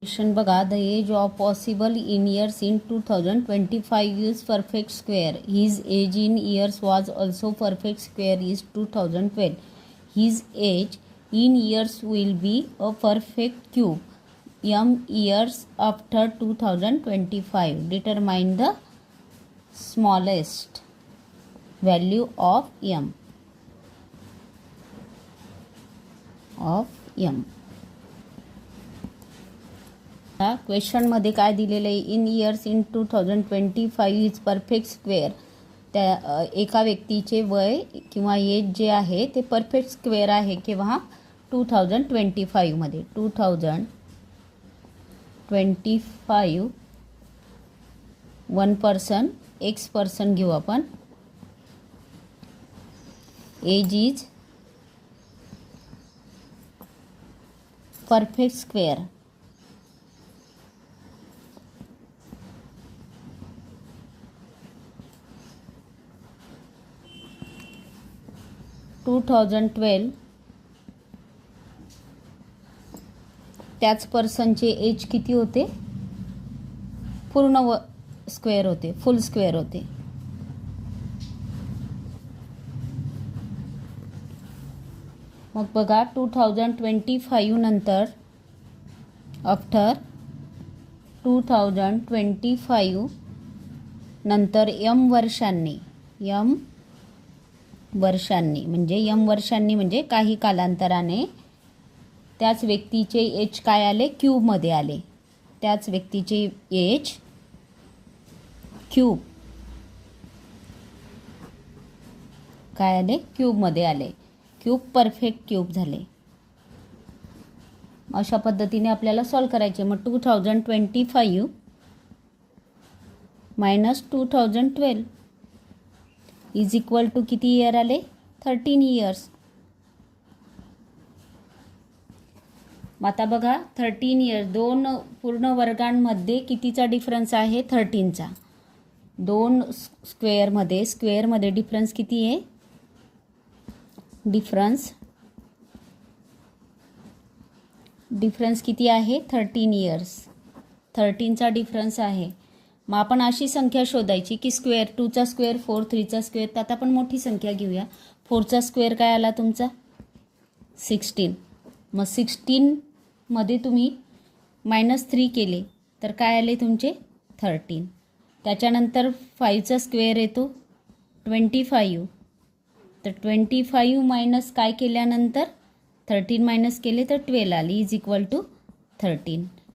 Question बघा. The age of possible in years in 2025 is perfect square. His age in years was also perfect square is 2012. His age in years will be a perfect cube. M years after 2025. Determine the smallest value of M. क्वेश्चनमध्ये काय दिलेलं आहे, in years in 2025 is perfect square. त्या एका व्यक्तीचे वय किंवा age जे आहे ते परफेक्ट स्क्वेअर आहे केव्हा 2025मध्ये. 2025 वन पर्सन एक्स पर्सन घेऊ आपण. Age is perfect square. To 2012 त्याच पर्सनचे एज किती होते, पूर्ण स्क्वेअर होते, फुल स्क्वेअर होते. मग बघा 2025 नंतर आफ्टर 2025 नंतर एम वर्षांनी म्हणजे काही कालांतराने त्याच व्यक्तीचे एज काय आले, क्यूबमध्ये आले. त्याच व्यक्तीचे एज क्यूब काय आले, क्यूबमध्ये आले. क्यूब परफेक्ट क्यूब झाले. अशा पद्धतीने आपल्याला सॉल्व करायचे. मग 2025 मायनस 2012 इज इक्वल टू किती इयर आले, 13 इयर्स. आता बघा 13 इयर्स, दोन पूर्ण वर्गांमध्ये कितीचा डिफरन्स आहे, 13चा. दोन स्क्वेअरमध्ये डिफरन्स किती आहे, डिफरन्स किती आहे, 13 इयर्स. 13चा डिफरन्स आहे. मग आपण अशी संख्या शोधायची की स्क्वेअर, 2चा स्क्वेअर 4, 3चा स्क्वेअर. तर आता आपण मोठी संख्या घेऊया. 4चा स्क्वेअर काय आला तुमचा, 16. मग 16मध्ये तुम्ही -3 केले तर काय आले तुमचे, 13. त्याच्यानंतर 5चा स्क्वेअर येतो 25. तर 25 मायनस काय केल्यानंतर 13 मायनस केले तर 12 आली, इज इक्वल टू 13.